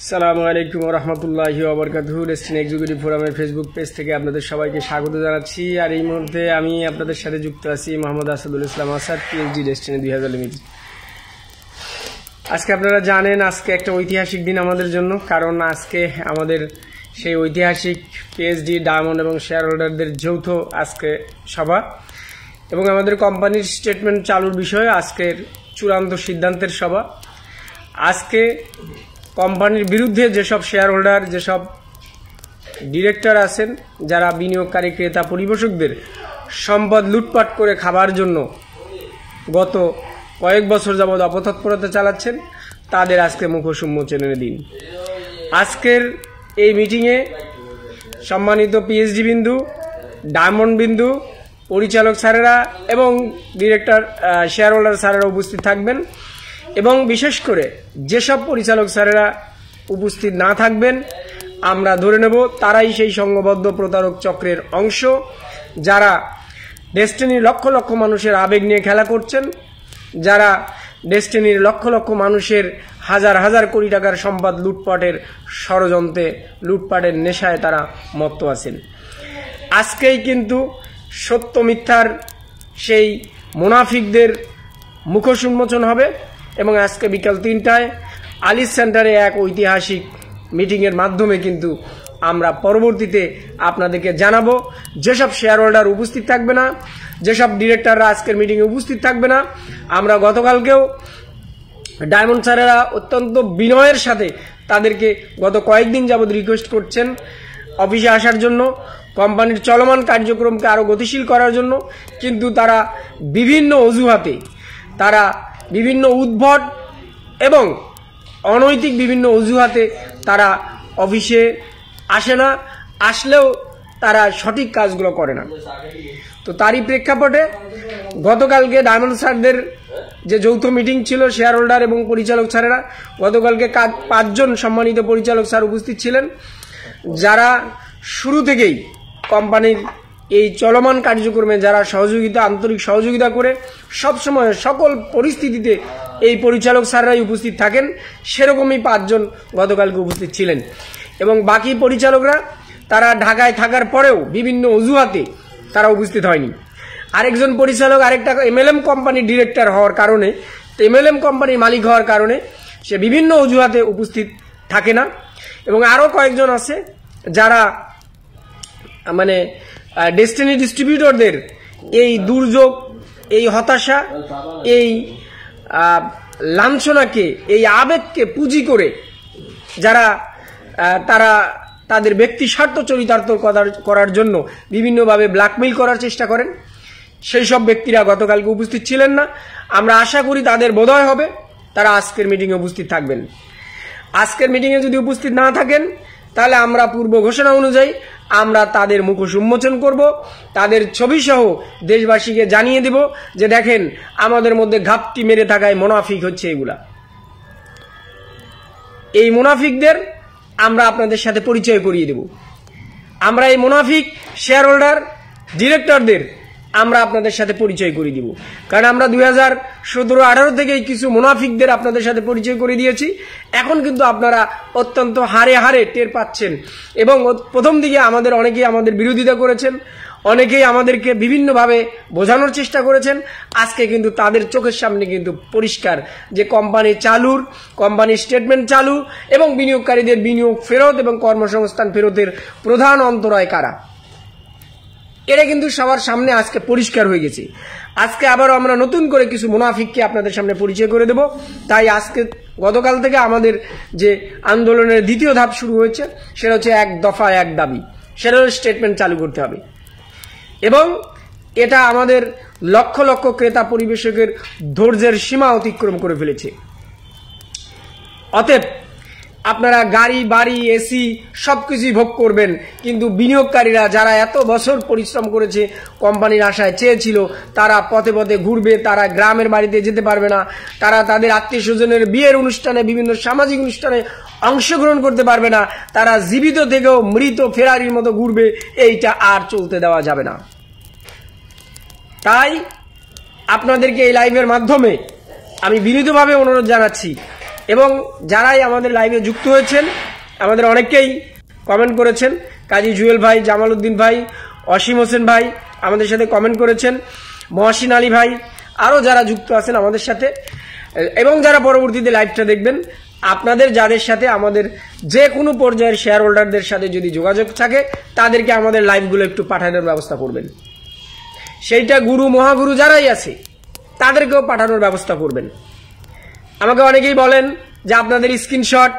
আসসালামু আলাইকুম ওয়া রাহমাতুল্লাহি ওয়া বারাকাতুহু। ডেস্টিনি এক্সিকিউটিভ ফোরামের ফেসবুক পেজ থেকে আপনাদের সবাইকে স্বাগত জানাচ্ছি। আর এই মুহূর্তে আমি আপনাদের সাথে যুক্ত আছি Mohammad Asadul Islam Asad, PhD, destiny 2000 limited. আজকে আপনারা জানেন আজকে একটা ঐতিহাসিক দিন আমাদের জন্য, কারণ আজকে আমাদের সেই ঐতিহাসিক পিএইচডি, ডায়মন্ড এবং শেয়ার হোল্ডারদের যৌথ আজকে সভা এবং আমাদের কোম্পানির স্টেটমেন্ট চালুর বিষয়ে আজকের চূড়ান্ত সিদ্ধান্তের সভা। আজকে কোম্পানির বিরুদ্ধে যেসব শেয়ার হোল্ডার, যেসব ডিরেক্টর আছেন, যারা বিনিয়োগকারী, ক্রেতা, পরিবেশকদের সম্পদ লুটপাট করে খাবার জন্য গত কয়েক বছর যাবৎ অপতৎপরতা চালাচ্ছেন, তাদের আজকে মুখোশ উন্মোচনের দিন। আজকের এই মিটিংয়ে সম্মানিত পিএইচডি বিন্দু, ডায়মন্ড বিন্দু, পরিচালক স্যারেরা এবং ডিরেক্টর, শেয়ার হোল্ডার স্যারেরা উপস্থিত থাকবেন। এবং বিশেষ করে যেসব পরিচালক স্যারেরা উপস্থিত না থাকবেন, আমরা ধরে নেব তারাই সেই সংঘবদ্ধ প্রতারক চক্রের অংশ, যারা ডেস্টিনির লক্ষ লক্ষ মানুষের আবেগ নিয়ে খেলা করছেন, যারা ডেস্টিনির লক্ষ লক্ষ মানুষের হাজার হাজার কোটি টাকার সম্পদ লুটপাটের ষড়যন্ত্রে, লুটপাটের নেশায় তারা মত্ত আছেন। আজকেই কিন্তু সত্য মিথ্যার সেই মুনাফিকদের মুখোশ উন্মোচন হবে এবং আজকে বিকাল 3টায় আলিস সেন্টারে এক ঐতিহাসিক মিটিংয়ের মাধ্যমে কিন্তু আমরা পরবর্তীতে আপনাদেরকে জানাবো। যেসব শেয়ার হোল্ডার উপস্থিত থাকবে না, যেসব ডিরেক্টররা আজকের মিটিংয়ে উপস্থিত থাকবে না, আমরা গতকালকেও ডায়মন্ড স্যারেরা অত্যন্ত বিনয়ের সাথে তাদেরকে গত কয়েকদিন যাবৎ রিকোয়েস্ট করছেন অফিসে আসার জন্য, কোম্পানির চলমান কার্যক্রমকে আরও গতিশীল করার জন্য, কিন্তু তারা বিভিন্ন অজুহাতে, তারা বিভিন্ন উদ্ভট এবং অনৈতিক বিভিন্ন অজুহাতে তারা অফিসে আসে না, আসলেও তারা সঠিক কাজগুলো করে না। তো তারই প্রেক্ষাপটে গতকালকে ডায়মন্ড স্যারদের যে যৌথ মিটিং ছিল, শেয়ার হোল্ডার এবং পরিচালক স্যারেরা, গতকালকে 5 জন সম্মানিত পরিচালক স্যার উপস্থিত ছিলেন, যারা শুরু থেকেই কোম্পানির এই চলমান কার্যক্রমে যারা সহযোগিতা, আন্তরিক সহযোগিতা করে সবসময় সকল পরিস্থিতিতে এই পরিচালক স্যাররাই উপস্থিত থাকেন, সেরকমই 5 জন গতকালকে উপস্থিত ছিলেন। এবং বাকি পরিচালকরা তারা ঢাকায় থাকার পরেও বিভিন্ন অজুহাতে তারা উপস্থিত হয়নি। আরেকজন পরিচালক আরেকটা এমএলএম কোম্পানির ডিরেক্টর হওয়ার কারণে, এমএলএম কোম্পানির মালিক হওয়ার কারণে সে বিভিন্ন অজুহাতে উপস্থিত থাকে না। এবং আরও কয়েকজন আছে যারা মানে ডেস্টিনি ডিস্ট্রিবিউটরদের এই দুর্যোগ, এই হতাশা, এই লাঞ্ছনাকে, এই আবেগকে পুঁজি করে যারা তারা তাদের ব্যক্তি স্বার্থ চরিতার্থ করার জন্য বিভিন্নভাবে ব্ল্যাকমেইল করার চেষ্টা করেন, সেই সব ব্যক্তিরা গতকালকে উপস্থিত ছিলেন না। আমরা আশা করি তাদের বোধহয় হবে তারা আজকের মিটিংয়ে উপস্থিত থাকবেন। আজকের মিটিংয়ে যদি উপস্থিত না থাকেন, তাহলে আমরা পূর্ব ঘোষণা অনুযায়ী আমরা তাদের মুখোশ উন্মোচন করব, তাদের ছবি সহ দেশবাসীকে জানিয়ে দেব যে দেখেন আমাদের মধ্যে ঘাপটি মেরে থাকায় মুনাফিক হচ্ছে এগুলা। এই মুনাফিকদের আমরা আপনাদের সাথে পরিচয় করিয়ে দেব। আমরা এই মুনাফিক শেয়ার হোল্ডার, ডিরেক্টরদের আমরা আপনাদের সাথে পরিচয় করে দিব। কারণ আমরা 2017-18 থেকেই কিছু মুনাফিকদের আপনাদের সাথে পরিচয় করে দিয়েছি। এখন কিন্তু আপনারা অত্যন্ত হারে হারে টের পাচ্ছেন। এবং প্রথম দিকে অনেকেই আমাদের বিরোধিতা করেছেন, অনেকেই আমাদেরকে বিভিন্নভাবে বোঝানোর চেষ্টা করেছেন। আজকে কিন্তু তাদের চোখের সামনে কিন্তু পরিষ্কার যে কোম্পানির স্টেটমেন্ট চালু এবং বিনিয়োগকারীদের বিনিয়োগ ফেরত এবং কর্মসংস্থান ফেরতের প্রধান অন্তরায় কারা, এটা কিন্তু সবার সামনে আজকে পরিষ্কার হয়ে গেছে। আজকে আবারও আমরা নতুন করে কিছু মুনাফিককে আপনাদের সামনে পরিচয় করে দেব। তাই আজকে গতকাল থেকে আমাদের যে আন্দোলনের দ্বিতীয় ধাপ শুরু হয়েছে, সেটা হচ্ছে 1 দফা 1 দাবি, সেটা হচ্ছে স্টেটমেন্ট চালু করতে হবে। এবং এটা আমাদের লক্ষ লক্ষ ক্রেতা পরিবেশকের ধৈর্যের সীমা অতিক্রম করে ফেলেছে। অতএব আপনারা গাড়ি, বাড়ি, এসি সবকিছুই ভোগ করবেন, কিন্তু বিনিয়োগকারীরা যারা এত বছর পরিশ্রম করেছে, কোম্পানির আশায় চেয়েছিল, তারা পথে পথে ঘুরবে, তারা গ্রামের বাড়িতে যেতে পারবে না, তারা তাদের আত্মীয় স্বজনের বিয়ের অনুষ্ঠানে, বিভিন্ন সামাজিক অনুষ্ঠানে অংশগ্রহণ করতে পারবে না, তারা জীবিত থেকেও মৃত ফেরারির মতো ঘুরবে। এইটা আর চলতে দেওয়া যাবে না। তাই আপনাদেরকে এই লাইভের মাধ্যমে আমি বিনীতভাবে অনুরোধ জানাচ্ছি, এবং যারাই আমাদের লাইভে যুক্ত হয়েছেন আমাদের অনেকেই কমেন্ট করেছেন। কাজী জুয়েল ভাই, জামাল উদ্দিন ভাই, অসীম হোসেন ভাই আমাদের সাথে কমেন্ট করেছেন, মহসিন আলী ভাই, আরও যারা যুক্ত আছেন আমাদের সাথে এবং যারা পরবর্তীতে লাইভটা দেখবেন, আপনাদের যাদের সাথে আমাদের যে কোনো পর্যায়ের শেয়ার হোল্ডারদের সাথে যদি যোগাযোগ থাকে তাদেরকে আমাদের লাইভগুলো একটু পাঠানোর ব্যবস্থা করবেন। সেইটা গুরু মহাগুরু যারাই আছে তাদেরকেও পাঠানোর ব্যবস্থা করবেন। আমাকে অনেকেই বলেন যে আপনাদের স্ক্রিনশট,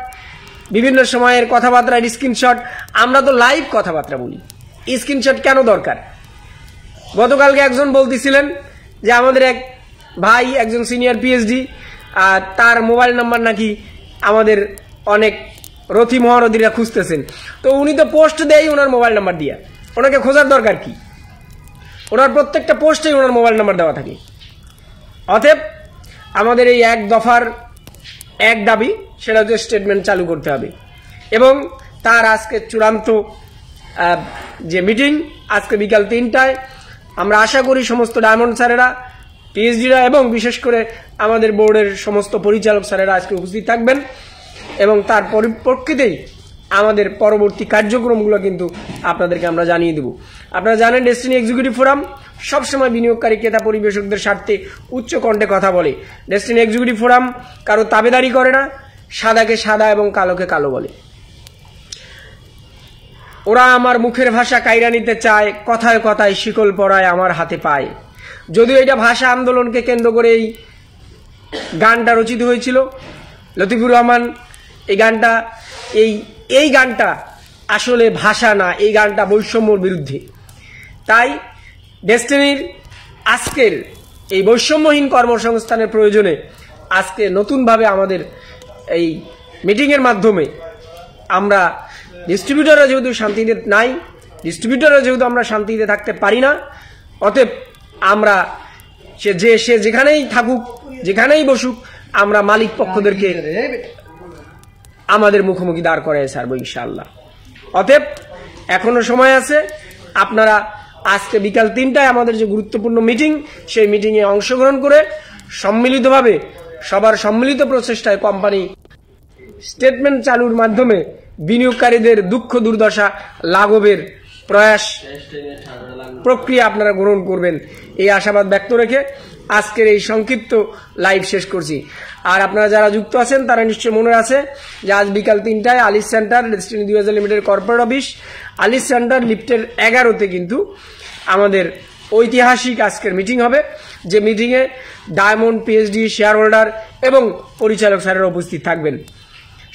বিভিন্ন সময়ের কথাবার্তার স্ক্রিনশট, আমরা তো লাইভ কথাবার্তা বলি, স্ক্রিনশট কেন দরকার? গতকালকে একজন বলতেছিলেন যে আমাদের এক ভাই, একজন সিনিয়র পিএইচডি, তার মোবাইল নাম্বার নাকি আমাদের অনেক রথী মহারথীরা খুঁজতেছেন। তো উনি তো পোস্ট দেয় ওনার মোবাইল নাম্বার দিয়ে, ওনাকে খোঁজার দরকার কি? ওনার প্রত্যেকটা পোস্টেই ওনার মোবাইল নাম্বার দেওয়া থাকে। অতএব আমাদের এই এক দফার এক দাবি, সেটা হচ্ছে স্টেটমেন্ট চালু করতে হবে এবং তার আজকে চূড়ান্ত যে মিটিং আজকে বিকাল 3টায়, আমরা আশা করি সমস্ত ডায়মন্ড স্যারেরা, পিএইচডিরা এবং বিশেষ করে আমাদের বোর্ডের সমস্ত পরিচালক স্যারেরা আজকে উপস্থিত থাকবেন এবং তার পরিপ্রেক্ষিতেই আমাদের পরবর্তী কার্যক্রমগুলো কিন্তু আপনাদেরকে আমরা জানিয়ে দেব। আপনারা জানেন ডেস্টিনি এক্সিকিউটিভ ফোরাম সবসময় বিনিয়োগকারী ক্রেতা পরিবেশকদের স্বার্থে উচ্চ কণ্ঠে কথা বলে। ডেস্টিনি এক্সিকিউটিভ ফোরাম কারো তাবেদারি করে না, সাদাকে সাদা এবং কালোকে কালো বলে। ওরা আমার মুখের ভাষা কাইরা নিতে চায়, কথায় কথায় শিকল পরায় আমার হাতে পায়। যদিও এটা ভাষা আন্দোলনকে কেন্দ্র করে এই গানটা রচিত হয়েছিল, লতিফুর রহমান এই গানটা এই গানটা আসলে ভাষা না, এই গানটা বৈষম্যর বিরুদ্ধে। তাই ডেস্টিনির আজকের এই বৈষম্যহীন কর্মসংস্থানের প্রয়োজনে আজকে নতুনভাবে আমাদের এই মিটিংয়ের মাধ্যমে আমরা ডিস্ট্রিবিউটররা যেহেতু শান্তিতে নাই, ডিস্ট্রিবিউটররা যেহেতু আমরা শান্তিতে থাকতে পারি না, অতএব আমরা সে যেখানেই থাকুক, যেখানেই বসুক, আমরা মালিক পক্ষদেরকে আমাদের মুখোমুখি দাঁড় করায় ছাড়বো ইনশাআল্লাহ। অতএব এখনো সময় আছে, আপনারা আজকে বিকাল 3টায় আমাদের যে গুরুত্বপূর্ণ মিটিং, সেই মিটিংয়ে অংশগ্রহণ করে সম্মিলিতভাবে সবার সম্মিলিত প্রচেষ্টায় কোম্পানি স্টেটমেন্ট চালুর মাধ্যমে বিনিয়োগকারীদের দুঃখ দুর্দশা লাঘবের প্রয়াস প্রক্রিয়া আপনারা গ্রহণ করবেন, এই আশাবাদ ব্যক্ত রেখে আজকের এই সংক্ষিপ্ত লাইভ শেষ করছি। আর আপনারা যারা যুক্ত আছেন তারা নিশ্চয়ই মনে আছে যে আজ বিকাল 3টায় আলিস centre, Destiny 2000 Limited corporate office, আলিস সেন্টার লিফটের 11তে কিন্তু আমাদের ঐতিহাসিক আজকের মিটিং হবে, যে মিটিংয়ে ডায়মন্ড, পিএইচডি, শেয়ার হোল্ডার এবং পরিচালক স্যারেরা উপস্থিত থাকবেন।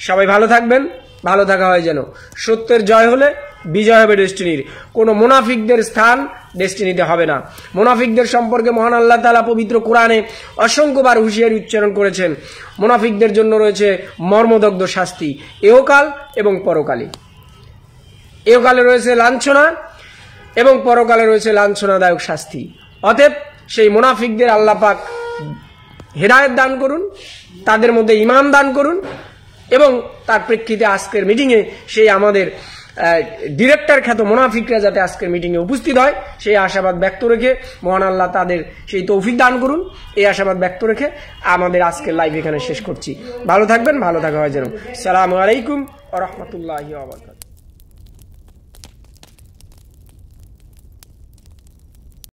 সবাই ভালো থাকবেন, ভালো থাকা হয় যেন। সত্যের জয় হলে বিজয় হবে ডেস্টিনির। কোনো মুনাফিকদের স্থান ডেস্টিনিতে হবে না। মুনাফিকদের সম্পর্কে মহান আল্লাহ তাআলা পবিত্র কোরআনে অসংখ্যবার হুঁশিয়ারি উচ্চারণ করেছেন। মুনাফিকদের জন্য রয়েছে মর্মদগ্ধ শাস্তি এহকাল এবং পরকালে। এহকালে রয়েছে লাঞ্ছনা এবং পরকালে রয়েছে লাঞ্ছনাদায়ক শাস্তি। অতএব সেই মুনাফিকদের আল্লাহ পাক হেদায়েত দান করুন, তাদের মধ্যে ঈমান দান করুন এবং তার প্রেক্ষিতে আজকের মিটিংয়ে সেই আমাদের ডিরেক্টর খ্যাত মুনাফিকরা যাতে আজকের মিটিংয়ে উপস্থিত হয়, সেই আশাবাদ ব্যক্ত রেখে মহান আল্লাহ তাদের সেই তৌফিক দান করুন, এই আশাবাদ ব্যক্ত রেখে আমাদের আজকের লাইভ এখানে শেষ করছি। ভালো থাকবেন, ভালো থাকা হয় যেন। আসসালামু আলাইকুম ওয়া রাহমাতুল্লাহি ওয়া বারাকাতুহু।